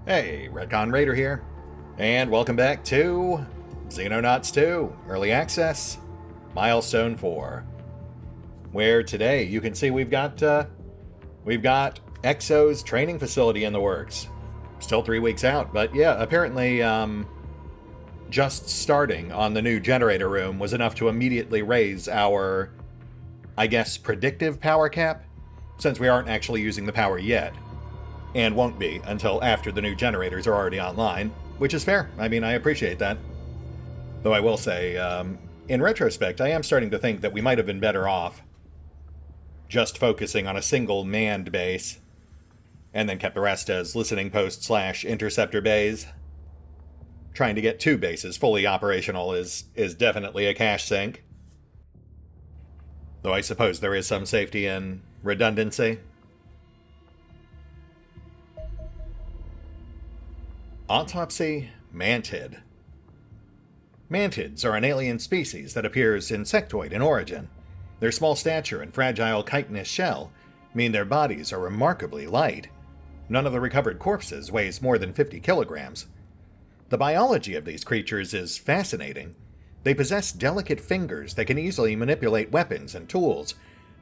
Hey, RetconRaider here, and welcome back to Xenonauts 2 Early Access, Milestone 4, where today you can see we've got Exo's training facility in the works. Still 3 weeks out, but yeah, apparently just starting on the new generator room was enough to immediately raise our, I guess, predictive power cap, since we aren't actually using the power yet. And won't be until after the new generators are already online, which is fair. I mean, I appreciate that. Though I will say, in retrospect, I am starting to think that we might have been better off just focusing on a single manned base, and then kept the rest as listening post / interceptor bays. Trying to get 2 bases fully operational is definitely a cash sink. Though I suppose there is some safety in redundancy. Autopsy Mantid. Mantids are an alien species that appears insectoid in origin. Their small stature and fragile chitinous shell mean their bodies are remarkably light. None of the recovered corpses weighs more than 50 kilograms. The biology of these creatures is fascinating. They possess delicate fingers that can easily manipulate weapons and tools,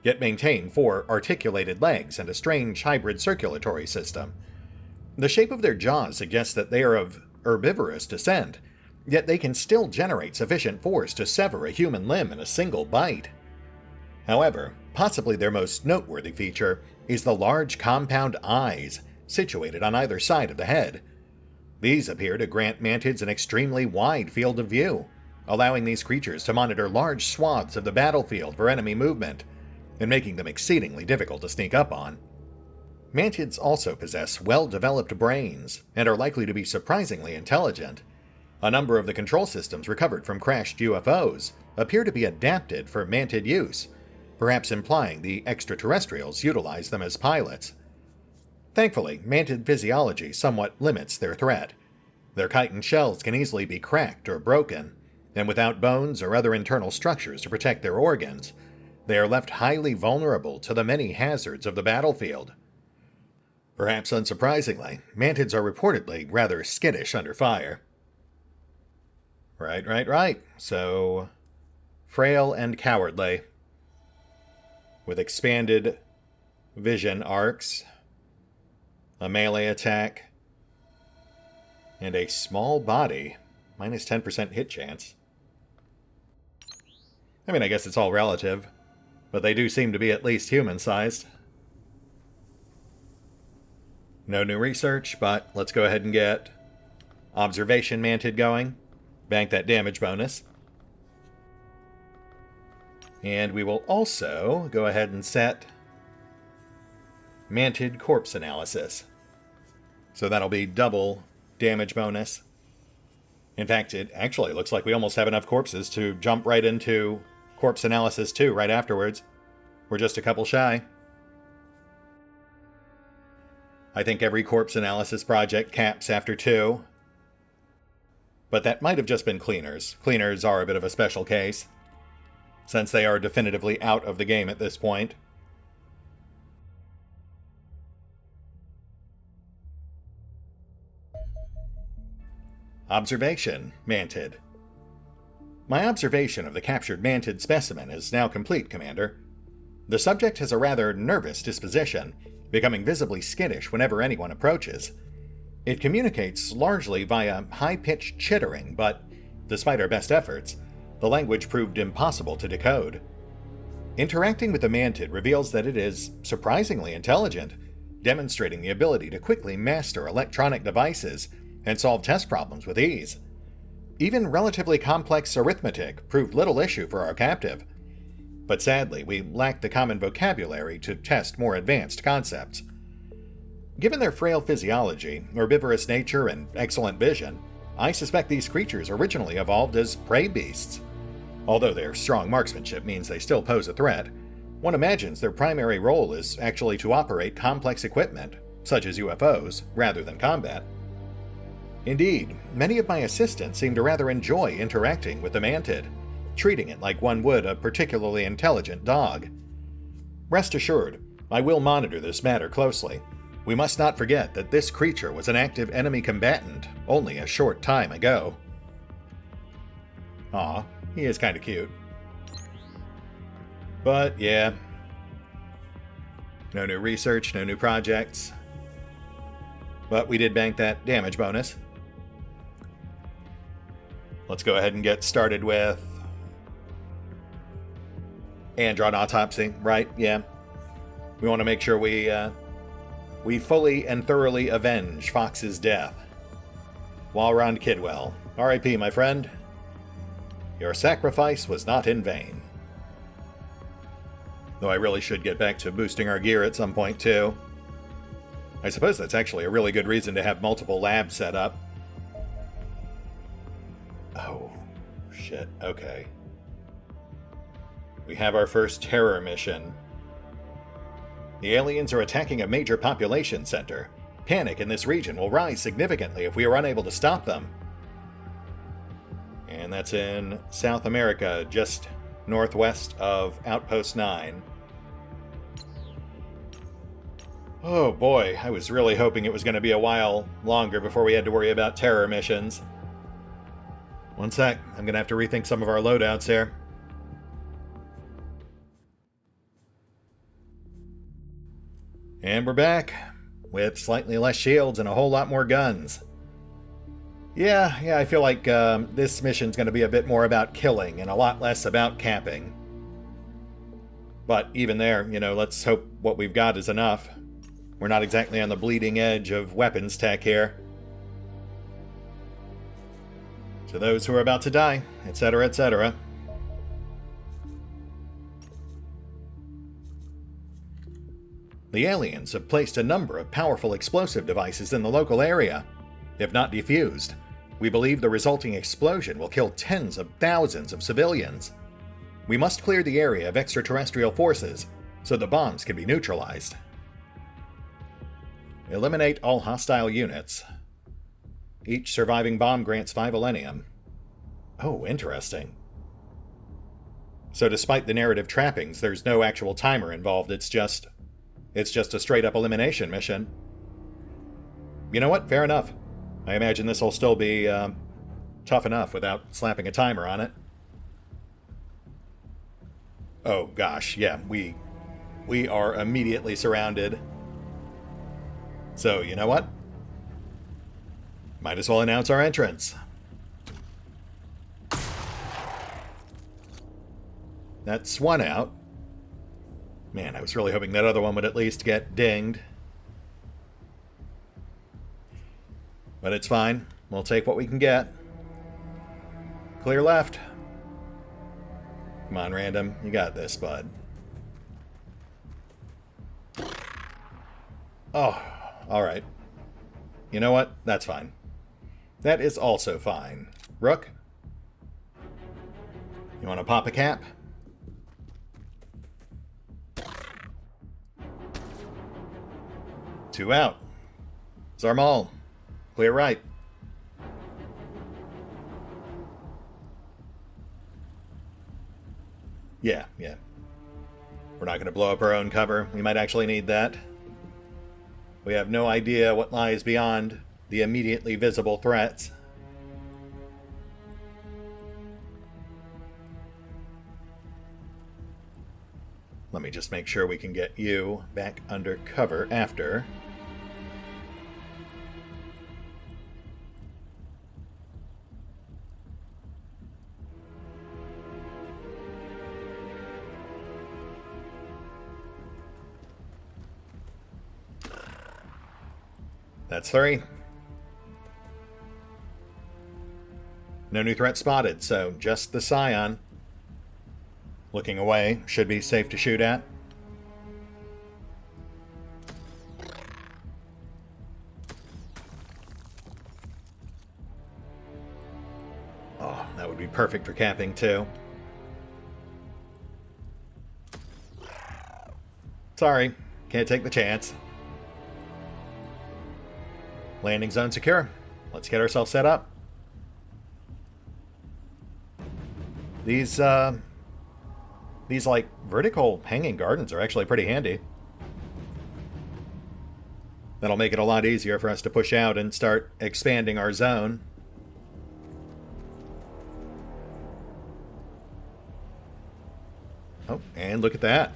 yet maintain 4 articulated legs and a strange hybrid circulatory system. The shape of their jaws suggests that they are of herbivorous descent, yet they can still generate sufficient force to sever a human limb in a single bite. However, possibly their most noteworthy feature is the large compound eyes situated on either side of the head. These appear to grant mantids an extremely wide field of view, allowing these creatures to monitor large swaths of the battlefield for enemy movement, and making them exceedingly difficult to sneak up on. Mantids also possess well-developed brains, and are likely to be surprisingly intelligent. A number of the control systems recovered from crashed UFOs appear to be adapted for mantid use, perhaps implying the extraterrestrials utilize them as pilots. Thankfully, mantid physiology somewhat limits their threat. Their chitin shells can easily be cracked or broken, and without bones or other internal structures to protect their organs, they are left highly vulnerable to the many hazards of the battlefield. Perhaps unsurprisingly, mantids are reportedly rather skittish under fire. Right. So, frail and cowardly, with expanded vision arcs, a melee attack, and a small body, minus 10% hit chance. I mean, I guess it's all relative, but they do seem to be at least human-sized. No new research, but let's go ahead and get Observation Mantid going. Bank that damage bonus. And we will also go ahead and set Mantid Corpse Analysis. So that'll be double damage bonus. In fact, it actually looks like we almost have enough corpses to jump right into Corpse Analysis 2 right afterwards. We're just a couple shy. I think every corpse analysis project caps after 2. But that might have just been cleaners. Cleaners are a bit of a special case, since they are definitively out of the game at this point. Observation Mantid. My observation of the captured mantid specimen is now complete, Commander. The subject has a rather nervous disposition, becoming visibly skittish whenever anyone approaches. It communicates largely via high-pitched chittering, but despite our best efforts, the language proved impossible to decode. Interacting with the mantid reveals that it is surprisingly intelligent, demonstrating the ability to quickly master electronic devices and solve test problems with ease. Even relatively complex arithmetic proved little issue for our captive. But sadly, we lacked the common vocabulary to test more advanced concepts. Given their frail physiology, herbivorous nature, and excellent vision, I suspect these creatures originally evolved as prey beasts. Although their strong marksmanship means they still pose a threat, one imagines their primary role is actually to operate complex equipment, such as UFOs, rather than combat. Indeed, many of my assistants seem to rather enjoy interacting with the mantid, treating it like one would a particularly intelligent dog. Rest assured, I will monitor this matter closely. We must not forget that this creature was an active enemy combatant only a short time ago. Aw, he is kind of cute. But yeah, no new research, no new projects. But we did bank that damage bonus. Let's go ahead and get started with Andron autopsy, right? Yeah. We want to make sure we fully and thoroughly avenge Fox's death. Walrond Kidwell, R.I.P. my friend. Your sacrifice was not in vain. Though I really should get back to boosting our gear at some point too. I suppose that's actually a really good reason to have multiple labs set up. Oh, shit, okay. We have our first terror mission. The aliens are attacking a major population center. Panic in this region will rise significantly if we are unable to stop them. And that's in South America, just northwest of Outpost 9. Oh boy, I was really hoping it was going to be a while longer before we had to worry about terror missions. One sec, I'm going to have to rethink some of our loadouts here. And we're back, with slightly less shields and a whole lot more guns. Yeah, I feel like this mission's going to be a bit more about killing and a lot less about camping. But even there, let's hope what we've got is enough. We're not exactly on the bleeding edge of weapons tech here. To those who are about to die, etc., etc. The aliens have placed a number of powerful explosive devices in the local area. If not defused, we believe the resulting explosion will kill tens of thousands of civilians. We must clear the area of extraterrestrial forces so the bombs can be neutralized. Eliminate all hostile units. Each surviving bomb grants 5 Elenium. Oh, interesting. So despite the narrative trappings, there's no actual timer involved, it's just a straight-up elimination mission. You know what? Fair enough. I imagine this will still be tough enough without slapping a timer on it. Oh gosh, yeah, we are immediately surrounded. So, you know what? Might as well announce our entrance. That's one out. Man, I was really hoping that other one would at least get dinged. But it's fine. We'll take what we can get. Clear left. Come on, Random. You got this, bud. Oh, alright. You know what? That's fine. That is also fine. Rook? You want to pop a cap? Two out. Zarmal. Clear right. Yeah. We're not going to blow up our own cover. We might actually need that. We have no idea what lies beyond the immediately visible threats. Let me just make sure we can get you back under cover after. That's 3. No new threat spotted, so just the Scion. Looking away, should be safe to shoot at. Oh, that would be perfect for camping too. Sorry, can't take the chance. Landing zone secure. Let's get ourselves set up. These like vertical hanging gardens are actually pretty handy. That'll make it a lot easier for us to push out and start expanding our zone. Oh, and look at that.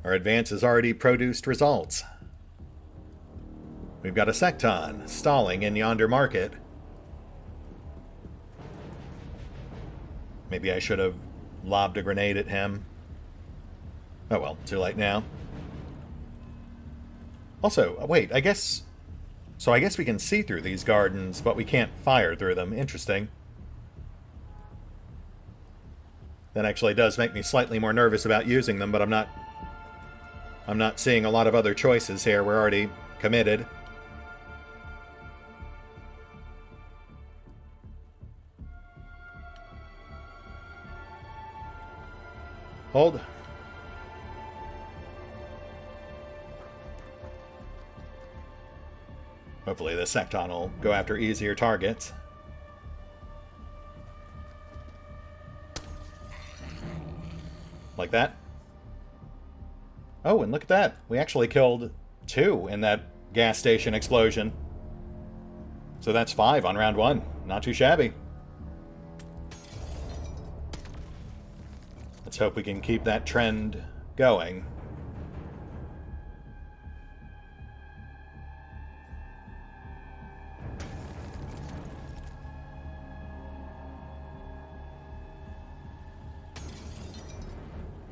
Our advance has already produced results. We've got a Secton stalling in yonder market. Maybe I should have lobbed a grenade at him. Oh well, too late now. Also, wait, I guess we can see through these gardens, but we can't fire through them. Interesting. That actually does make me slightly more nervous about using them, but I'm not seeing a lot of other choices here. We're already committed. Hold. Hopefully the Secton will go after easier targets. Like that. Oh, and look at that. We actually killed 2 in that gas station explosion. So that's 5 on round 1. Not too shabby. Let's hope we can keep that trend going.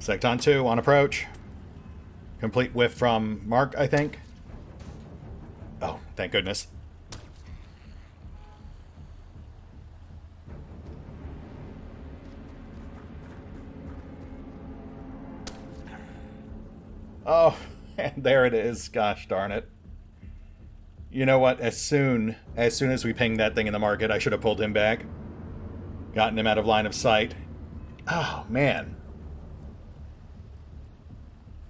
Secton 2 on approach. Complete whiff from Mark, I think. Oh, thank goodness. Oh, and there it is. Gosh darn it. You know what? As soon as we pinged that thing in the market, I should have pulled him back. Gotten him out of line of sight. Oh, man.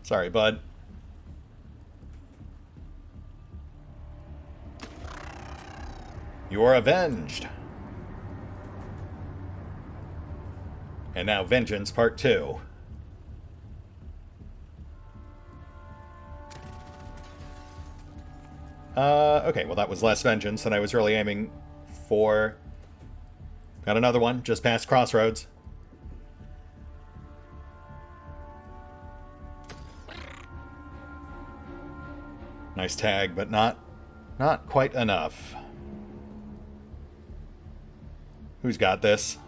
Sorry, bud. You are avenged. And now Vengeance Part 2. Okay, well that was less vengeance than I was really aiming for. Got another one, just past Crossroads. Nice tag, but not quite enough. Who's got this?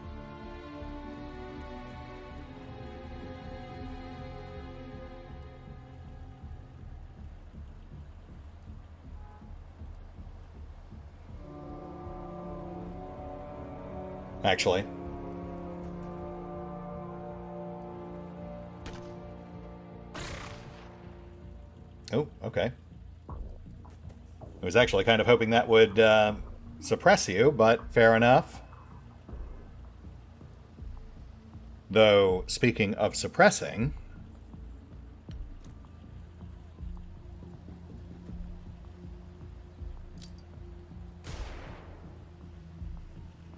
Actually. Oh, okay. I was actually kind of hoping that would suppress you, but fair enough. Though, speaking of suppressing...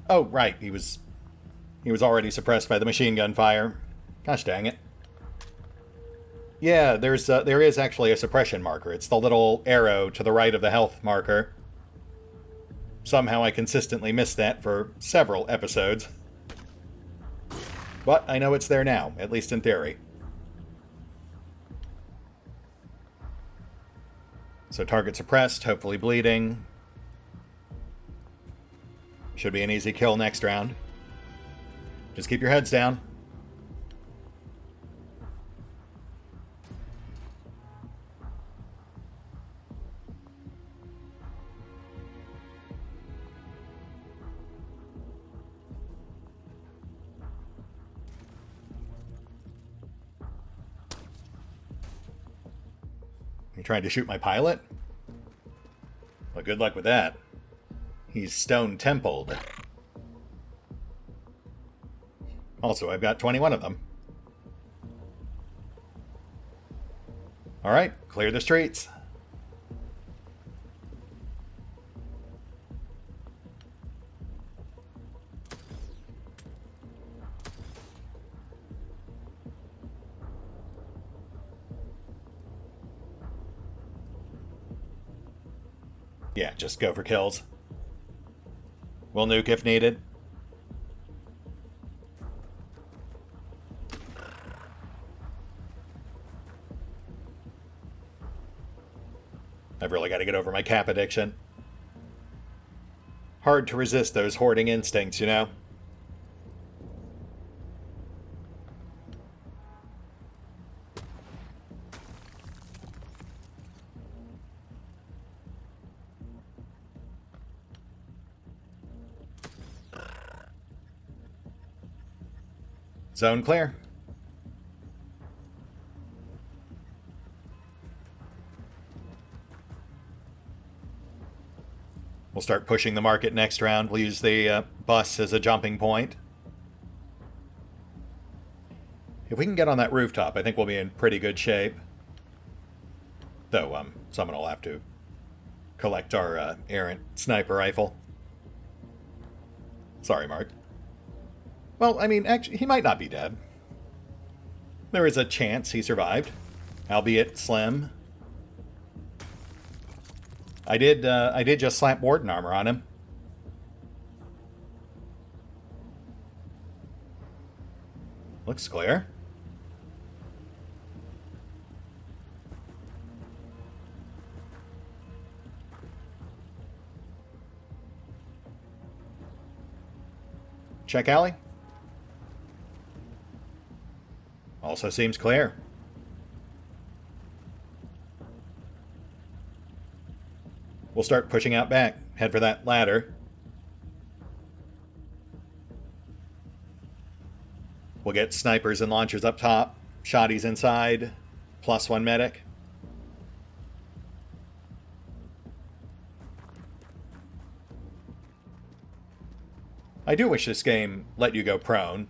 Oh, right, he was already suppressed by the machine gun fire. Gosh dang it. Yeah, there is actually a suppression marker. It's the little arrow to the right of the health marker. Somehow I consistently missed that for several episodes. But I know it's there now, at least in theory. So target suppressed, hopefully bleeding. Should be an easy kill next round. Just keep your heads down. You trying to shoot my pilot? Well, good luck with that. He's stone-templed. Also, I've got 21 of them. Alright, clear the streets. Yeah, just go for kills. We'll nuke if needed. I've really got to get over my cap addiction. Hard to resist those hoarding instincts, you know? Zone clear. We'll start pushing the market next round. We'll use the bus as a jumping point. If we can get on that rooftop, I think we'll be in pretty good shape. Though, someone will have to collect our errant sniper rifle. Sorry, Mark. Well, I mean, actually, he might not be dead. There is a chance he survived, albeit slim. I did just slap Warden armor on him. Looks clear. Check alley. Also seems clear. We'll start pushing out back. Head for that ladder. We'll get snipers and launchers up top. Shotties inside. +1 medic. I do wish this game let you go prone.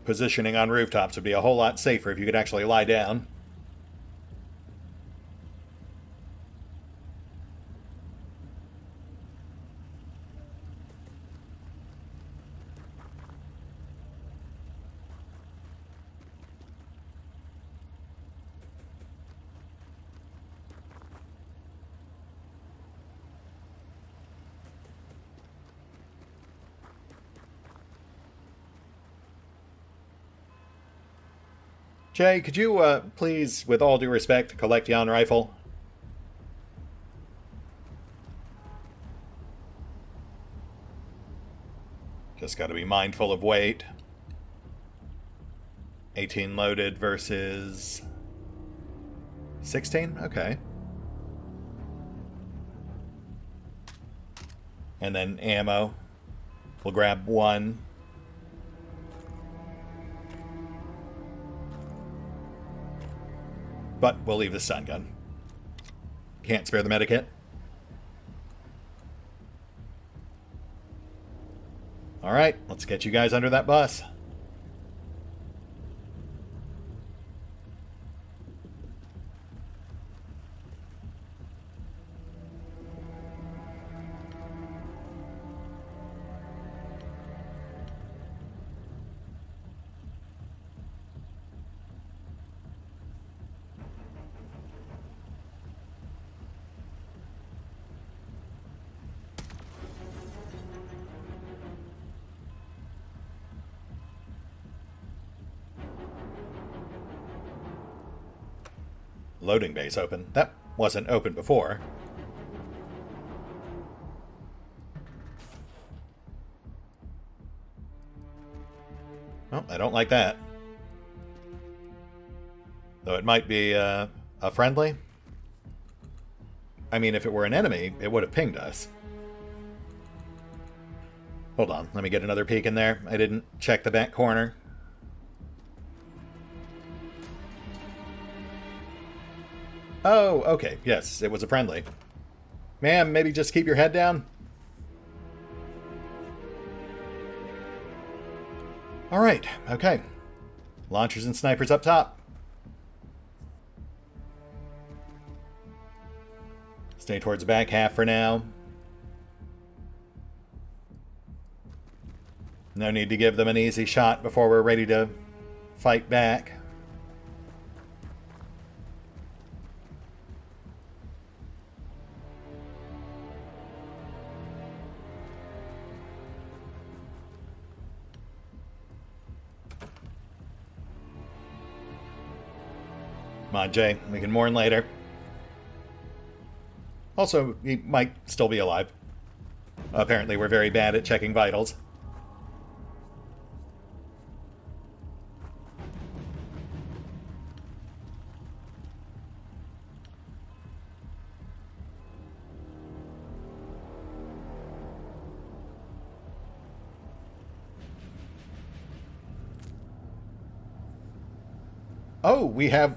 Positioning on rooftops would be a whole lot safer if you could actually lie down. Jay, could you, please, with all due respect, collect yon rifle? Just got to be mindful of weight. 18 loaded versus 16? Okay. And then ammo. We'll grab 1. But we'll leave the stun gun. Can't spare the medikit. Alright, let's get you guys under that bus. Loading base open. That wasn't open before. Well, I don't like that. Though it might be a friendly. I mean, if it were an enemy, it would have pinged us. Hold on, let me get another peek in there. I didn't check the back corner. Oh, okay. Yes, it was a friendly. Ma'am, maybe just keep your head down? Alright, okay. Launchers and snipers up top. Stay towards the back half for now. No need to give them an easy shot before we're ready to fight back. Come on, Jay. We can mourn later. Also, he might still be alive. Apparently, we're very bad at checking vitals. Oh, we have...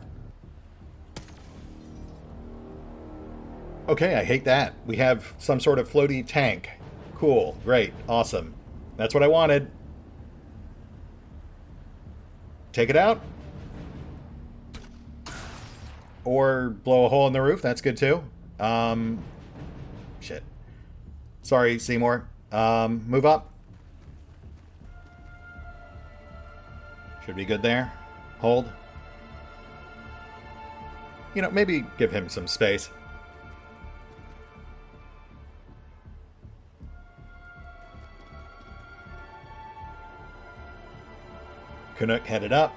Okay, I hate that. We have some sort of floaty tank. Cool, great, awesome. That's what I wanted. Take it out. Or blow a hole in the roof, that's good too. Shit. Sorry, Seymour. Move up. Should be good there. Hold. You know, maybe give him some space. Canuck headed up.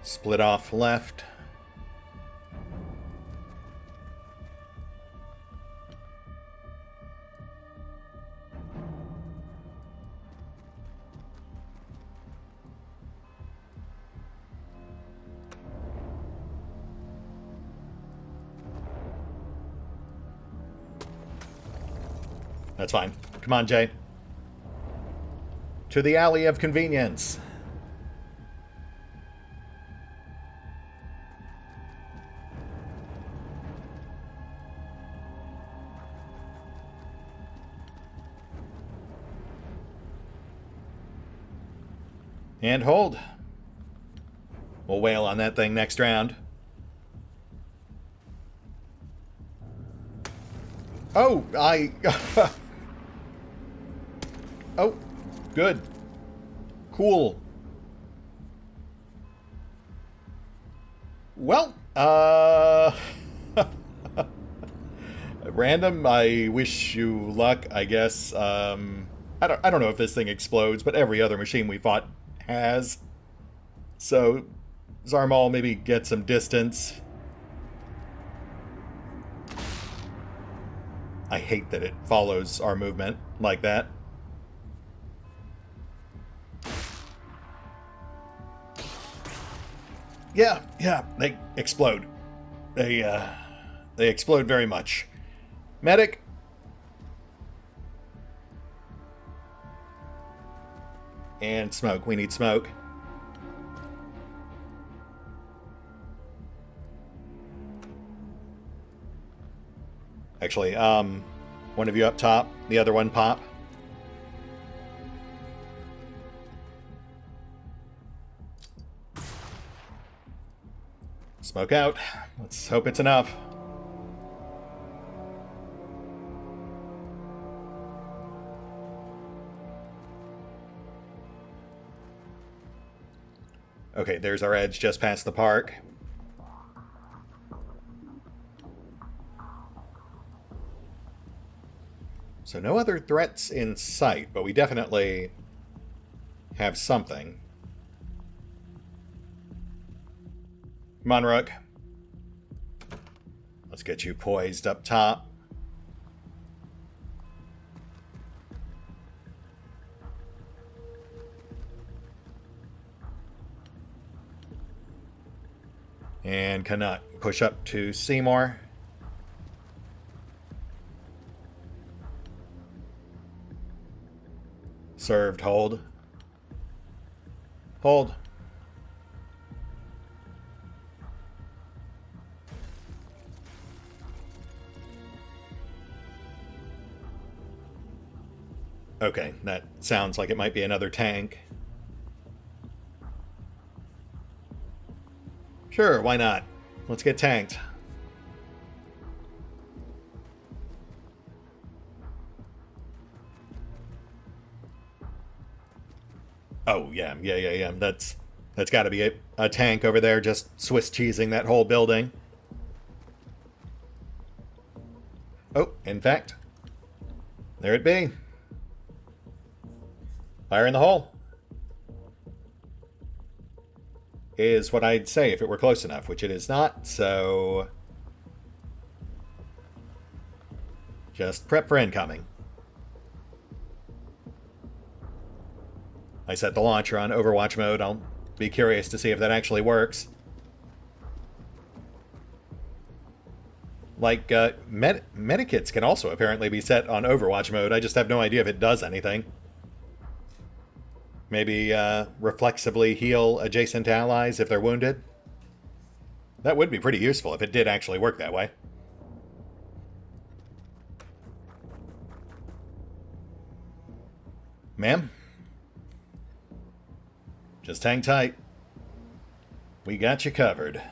Split off left. That's fine. Come on, Jay. To the alley of convenience. And hold. We'll wail on that thing next round. Oh, Oh, good. Cool. Well, Random, I wish you luck, I guess. I don't know if this thing explodes, but every other machine we fought has. So, Zarmal maybe get some distance. I hate that it follows our movement like that. Yeah, they explode. They explode very much. Medic! And smoke. We need smoke. Actually, one of you up top, the other one pop. Smoke out. Let's hope it's enough. Okay, there's our edge just past the park. So no other threats in sight, but we definitely have something. Come on, Rook. Let's get you poised up top. And Canuck, push up to Seymour. Served, hold. Hold. Okay, that sounds like it might be another tank. Sure, why not? Let's get tanked. Oh, yeah. That's got to be a tank over there just Swiss cheesing that whole building. Oh, in fact, there it be. Fire in the hole. is what I'd say if it were close enough, which it is not, so... just prep for incoming. I set the launcher on Overwatch mode. I'll be curious to see if that actually works. Like, medikits can also apparently be set on Overwatch mode. I just have no idea if it does anything. Maybe reflexively heal adjacent allies if they're wounded. That would be pretty useful if it did actually work that way. Ma'am? Just hang tight. We got you covered.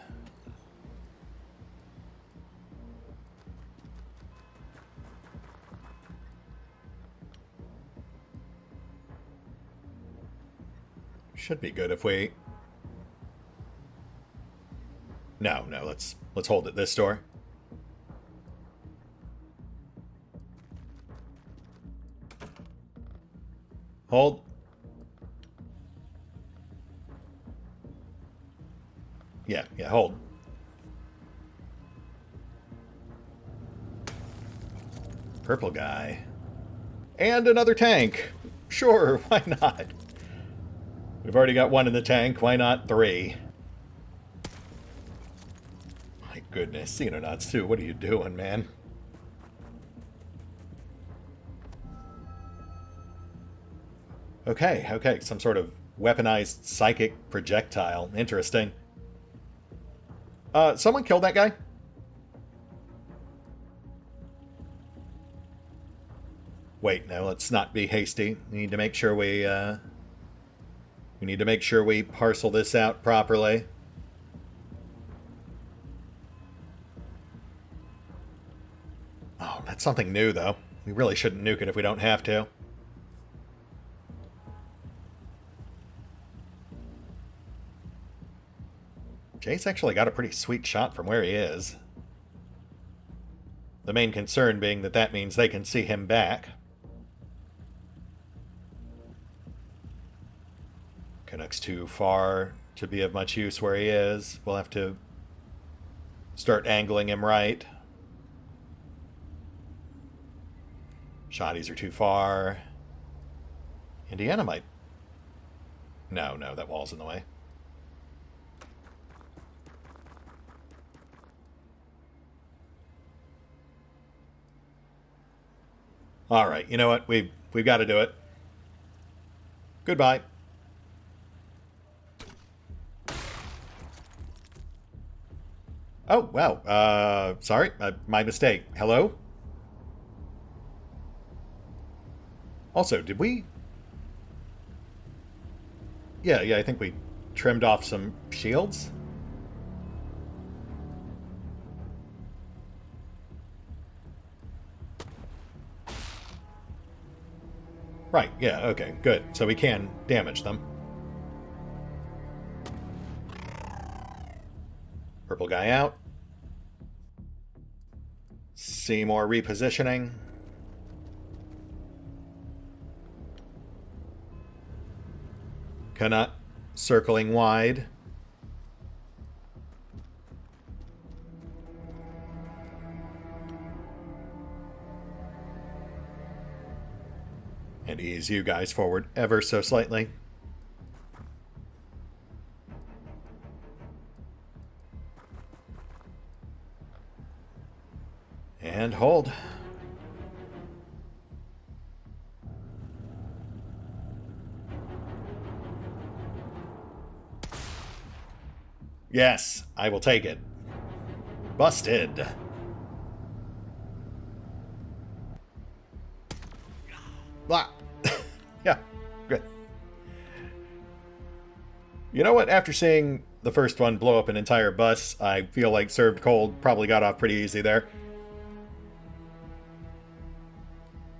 Should be good if we... No, let's hold at this door. Hold. Yeah, hold. Purple guy. And another tank. Sure, why not? We've already got one in the tank, why not 3? My goodness, Xenonauts 2, what are you doing, man? Okay, some sort of weaponized psychic projectile. Interesting. Someone killed that guy? Wait, no, let's not be hasty. We need to make sure we need to make sure we parcel this out properly. Oh, that's something new, though. We really shouldn't nuke it if we don't have to. Jay's actually got a pretty sweet shot from where he is. The main concern being that that means they can see him back. Canuck's too far to be of much use where he is. We'll have to start angling him right. Shotties are too far. Indiana might... No, that wall's in the way. All right, you know what? We've got to do it. Goodbye. Oh, wow. Sorry, my mistake. Hello? Also, did we... Yeah, I think we trimmed off some shields. Right, yeah, okay, good. So we can damage them. Purple guy out. Seymour repositioning. Canuck circling wide. And ease you guys forward ever so slightly. And hold. Yes, I will take it. Busted. Blah. Yeah, good. You know what? After seeing the first one blow up an entire bus, I feel like Served Cold probably got off pretty easy there.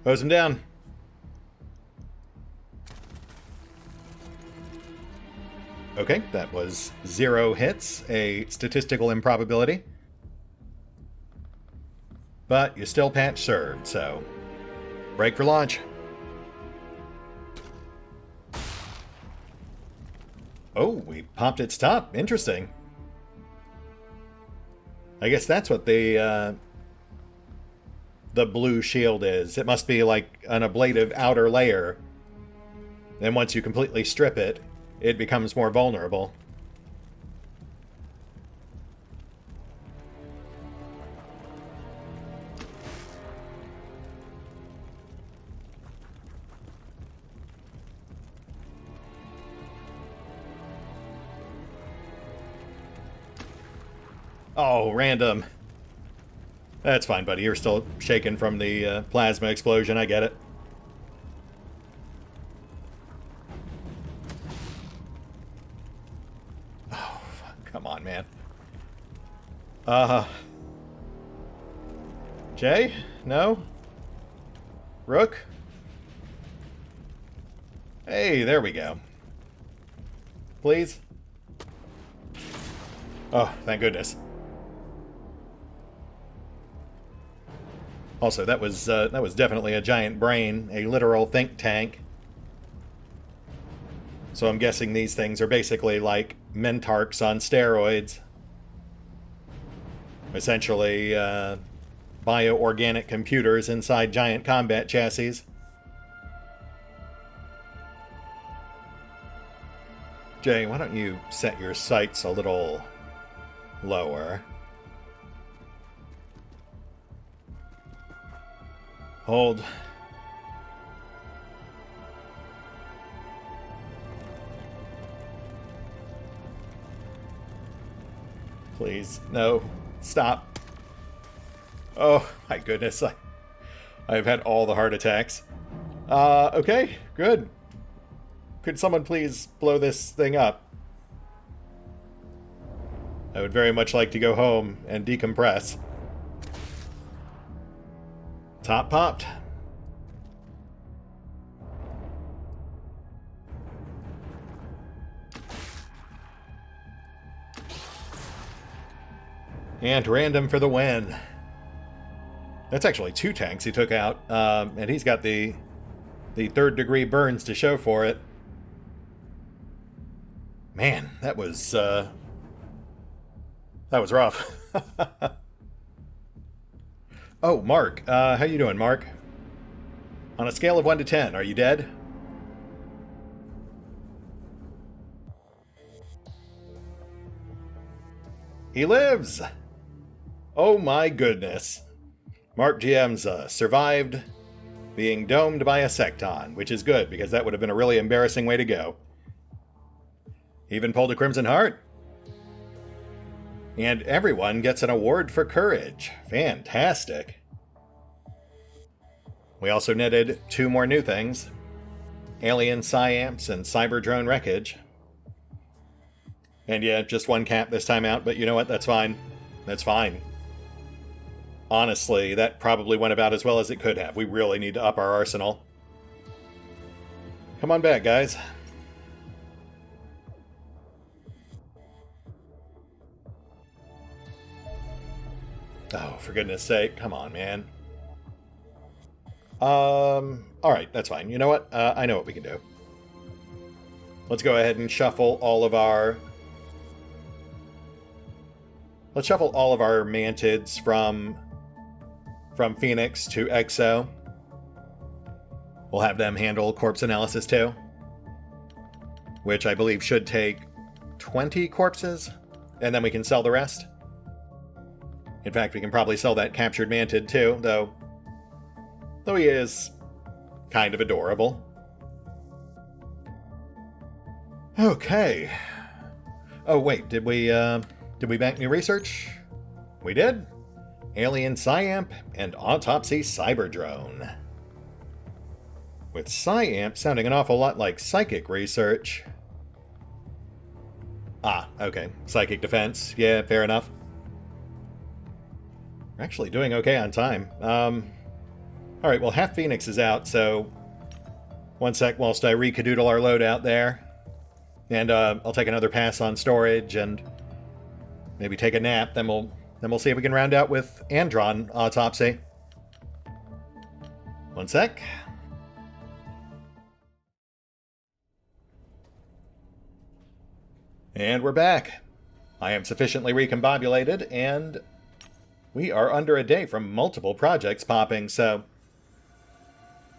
Hose him down. Okay, that was 0 hits, a statistical improbability. But you still patch served, so break for launch. Oh, we popped its top. Interesting. I guess that's what the blue shield is. It must be like an ablative outer layer. Then once you completely strip it, it becomes more vulnerable. Oh, random. That's fine, buddy. You're still shaken from the plasma explosion. I get it. Oh, fuck. Come on, man. Jay? No? Rook? Hey, there we go. Please? Oh, thank goodness. Also, that was definitely a giant brain, a literal think tank. So I'm guessing these things are basically like mentarchs on steroids. Essentially, bioorganic computers inside giant combat chassis. Jay, why don't you set your sights a little lower? Hold. Please, no. Stop. Oh, my goodness. I've had all the heart attacks. Okay, good. Could someone please blow this thing up? I would very much like to go home and decompress. Top popped. And random for the win. That's actually 2 tanks he took out, and he's got the 3rd degree burns to show for it. Man, that was rough. Oh, Mark. How you doing, Mark? On a scale of 1 to 10, are you dead? He lives! Oh my goodness. Mark Giemza survived being domed by a secton, which is good, because that would have been a really embarrassing way to go. He even pulled a Crimson Heart. And everyone gets an award for courage. Fantastic. We also netted 2 more new things. Alien Psyamps and Cyber Drone Wreckage. And yeah, just 1 cap this time out, but you know what? That's fine. That's fine. Honestly, that probably went about as well as it could have. We really need to up our arsenal. Come on back, guys. Oh, for goodness sake. Come on, man. Alright, that's fine. You know what? I know what we can do. Let's go ahead and shuffle all of our... Let's shuffle all of our mantids from Phoenix to Exo. We'll have them handle corpse analysis too. Which I believe should take 20 corpses, and then we can sell the rest. In fact, we can probably sell that captured mantid too, though he is kind of adorable. Okay. Oh wait, did we bank new research? We did. Alien Psyamp and Autopsy Cyberdrone. With Psyamp sounding an awful lot like psychic research. Ah, okay. Psychic defense. Yeah, fair enough. We're actually doing okay on time. Alright, well, half Phoenix is out, so... 1 sec whilst I re-cadoodle our loadout there. And I'll take another pass on storage and maybe take a nap, then we'll see if we can round out with Andron Autopsy. 1 sec. And we're back. I am sufficiently recombobulated, and we are under a day from multiple projects popping, so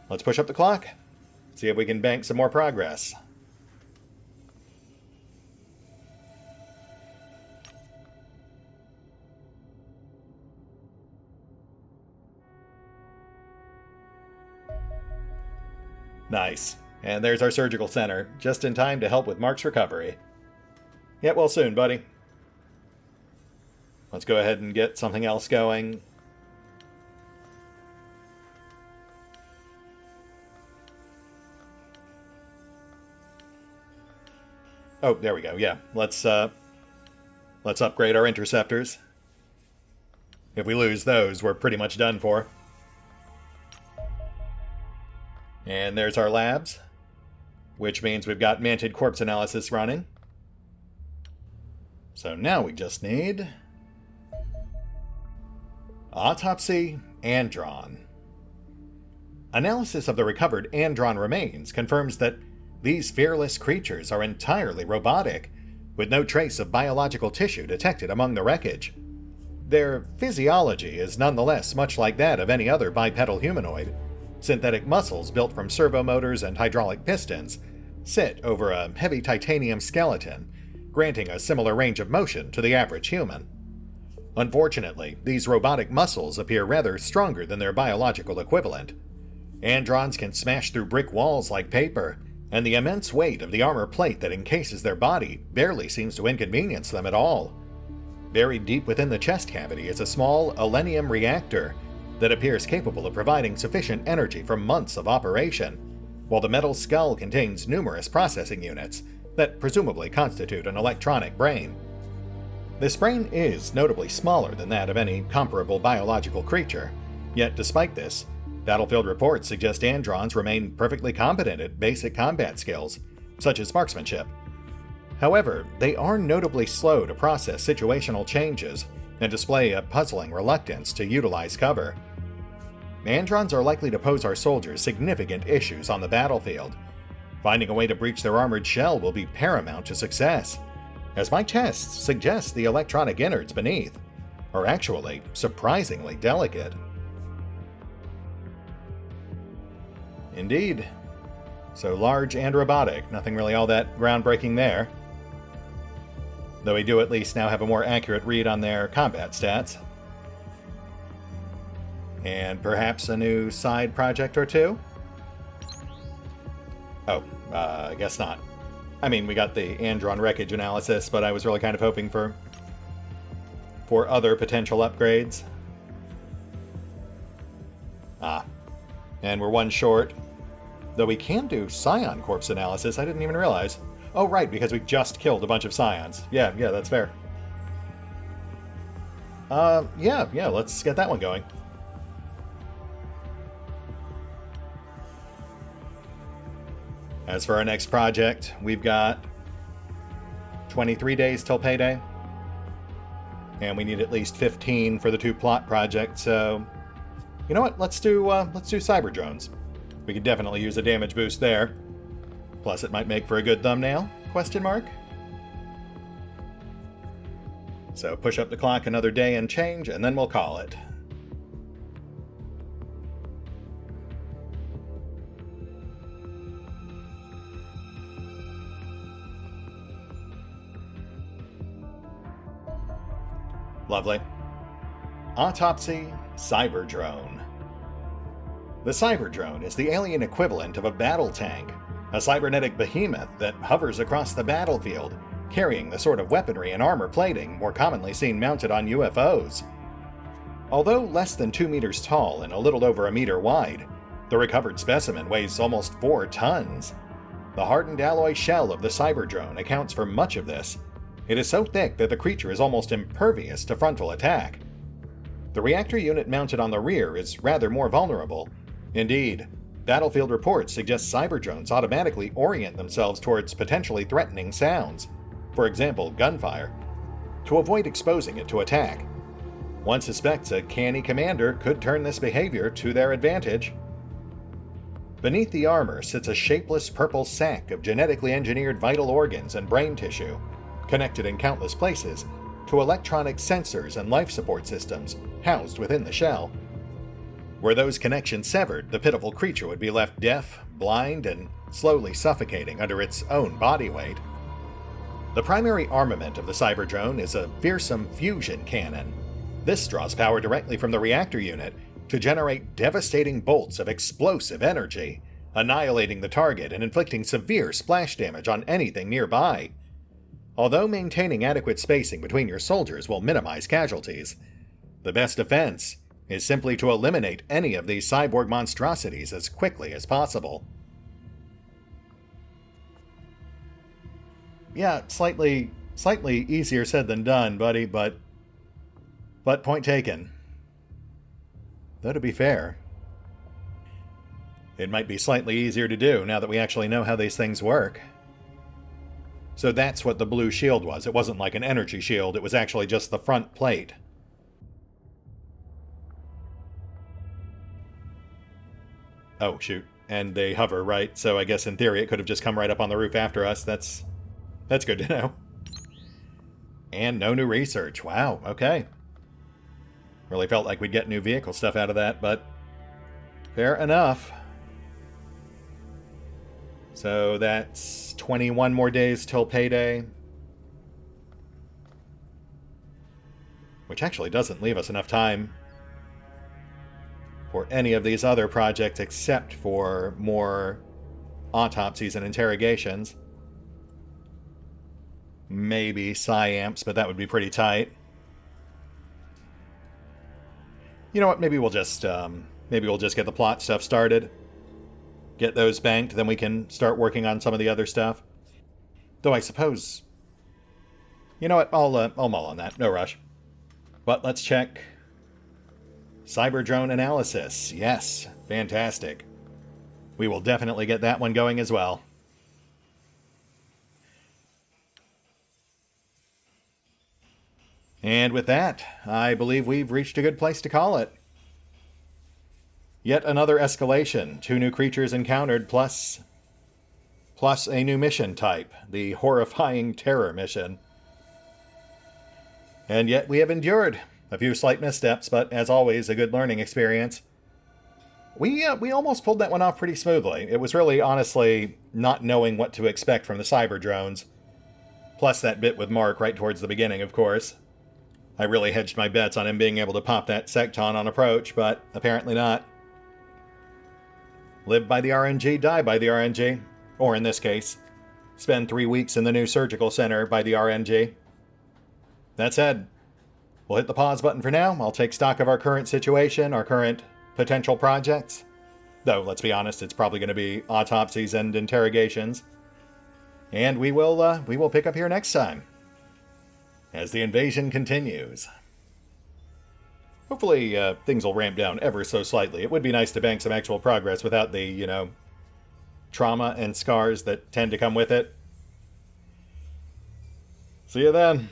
let's push up the clock, see if we can bank some more progress. Nice. And there's our surgical center, just in time to help with Mark's recovery. Get well soon, buddy. Let's go ahead and get something else going. Oh, there we go. Yeah, let's upgrade our interceptors. If we lose those, we're pretty much done for. And there's our labs, which means we've got mantid corpse analysis running. So now we just need autopsy andron. Analysis of the recovered andron remains confirms that these fearless creatures are entirely robotic, with no trace of biological tissue detected among the wreckage. Their physiology is nonetheless much like that of any other bipedal humanoid. Synthetic muscles built from servo motors and hydraulic pistons sit over a heavy titanium skeleton, granting a similar range of motion to the average human. Unfortunately, these robotic muscles appear rather stronger than their biological equivalent. Androns can smash through brick walls like paper, and the immense weight of the armor plate that encases their body barely seems to inconvenience them at all. Buried deep within the chest cavity is a small alenium reactor that appears capable of providing sufficient energy for months of operation, while the metal skull contains numerous processing units that presumably constitute an electronic brain. This brain is notably smaller than that of any comparable biological creature, yet despite this, battlefield reports suggest androns remain perfectly competent at basic combat skills, such as marksmanship. However, they are notably slow to process situational changes and display a puzzling reluctance to utilize cover. Androns are likely to pose our soldiers significant issues on the battlefield. Finding a way to breach their armored shell will be paramount to success, as my tests suggest the electronic innards beneath are actually surprisingly delicate. Indeed. So large and robotic, nothing really all that groundbreaking there. Though we do at least now have a more accurate read on their combat stats. And perhaps a new side project or two? Oh, I guess not. I mean, we got the andron wreckage analysis, but I was really kind of hoping for other potential upgrades. Ah. And we're one short. Though we can do scion corpse analysis, I didn't even realize. Oh, right, because we just killed a bunch of scions. Yeah, that's fair. Yeah, let's get that one going. As for our next project, we've got 23 days till payday. And we need at least 15 for the 2 plot projects, so you know what? Let's do cyber drones. We could definitely use a damage boost there. Plus, it might make for a good thumbnail? Question mark. So push up the clock another day and change, and then we'll call it. Lovely. Autopsy Cyber Drone. The Cyber Drone is the alien equivalent of a battle tank, a cybernetic behemoth that hovers across the battlefield, carrying the sort of weaponry and armor plating more commonly seen mounted on UFOs. Although less than 2 meters tall and a little over a meter wide, the recovered specimen weighs almost 4 tons. The hardened alloy shell of the Cyber Drone accounts for much of this. It is so thick that the creature is almost impervious to frontal attack. The reactor unit mounted on the rear is rather more vulnerable. Indeed, battlefield reports suggest cyber drones automatically orient themselves towards potentially threatening sounds, for example, gunfire, to avoid exposing it to attack. One suspects a canny commander could turn this behavior to their advantage. Beneath the armor sits a shapeless purple sac of genetically engineered vital organs and brain tissue. connected in countless places to electronic sensors and life support systems housed within the shell. Were those connections severed, the pitiful creature would be left deaf, blind, and slowly suffocating under its own body weight. The primary armament of the Cyberdrone is a fearsome fusion cannon. This draws power directly from the reactor unit to generate devastating bolts of explosive energy, annihilating the target and inflicting severe splash damage on anything nearby. Although maintaining adequate spacing between your soldiers will minimize casualties, the best defense is simply to eliminate any of these cyborg monstrosities as quickly as possible. Yeah, slightly easier said than done, buddy, but point taken. Though to be fair, it might be slightly easier to do now that we actually know how these things work. So that's what the blue shield was. It wasn't like an energy shield, it was actually just the front plate. Oh, shoot. And they hover, right? So I guess in theory it could have just come right up on the roof after us. That's good to know. And no new research. Wow, okay. Really felt like we'd get new vehicle stuff out of that, but fair enough. So that's 21 more days till payday. Which actually doesn't leave us enough time for any of these other projects except for more autopsies and interrogations. Maybe PsyAmps, but that would be pretty tight. You know what, maybe we'll just get the plot stuff started. Get those banked, then we can start working on some of the other stuff. Though I suppose... You know what, I'll mull on that, no rush. But let's check... Cyberdrone analysis, yes, fantastic. We will definitely get that one going as well. And with that, I believe we've reached a good place to call it. Yet another escalation, 2 new creatures encountered, plus a new mission type, the horrifying terror mission. And yet we have endured a few slight missteps, but as always, a good learning experience. We almost pulled that one off pretty smoothly. It was really, honestly, not knowing what to expect from the Cyberdrones. Plus that bit with Mark right towards the beginning, of course. I really hedged my bets on him being able to pop that Secton on approach, but apparently not. Live by the RNG, die by the RNG. Or in this case, spend 3 weeks in the new surgical center by the RNG. That said, we'll hit the pause button for now. I'll take stock of our current situation, our current potential projects. Though, let's be honest, it's probably going to be autopsies and interrogations. And we will pick up here next time, as the invasion continues. Hopefully, things will ramp down ever so slightly. It would be nice to bank some actual progress without the, trauma and scars that tend to come with it. See you then.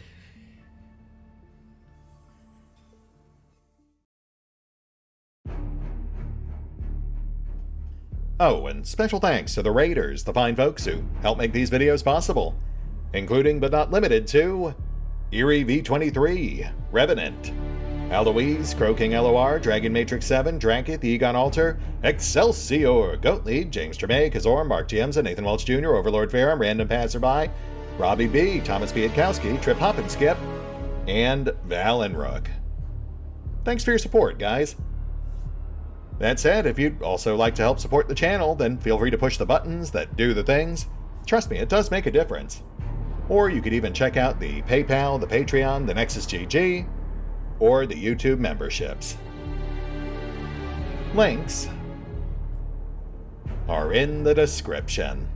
Oh, and special thanks to the Raiders, the fine folks who help make these videos possible, including but not limited to Eerie V23, Revenant, Alois, CrowkingLoR, Dragon Matrix 7, Drakiith, EgonAlter, Exsellsior, Gottlieb, James Trimmier, Kazorm, Mark Giemza, Nathan Welch Jr., OverlordPherom, RandomPassrby, RobbyB, Tomasz, Piątkowski, Triphoppenskip, and Valinrook. Thanks for your support, guys. That said, if you'd also like to help support the channel, then feel free to push the buttons that do the things. Trust me, it does make a difference. Or you could even check out the PayPal, the Patreon, the Nexus GG, or the YouTube memberships. Links are in the description.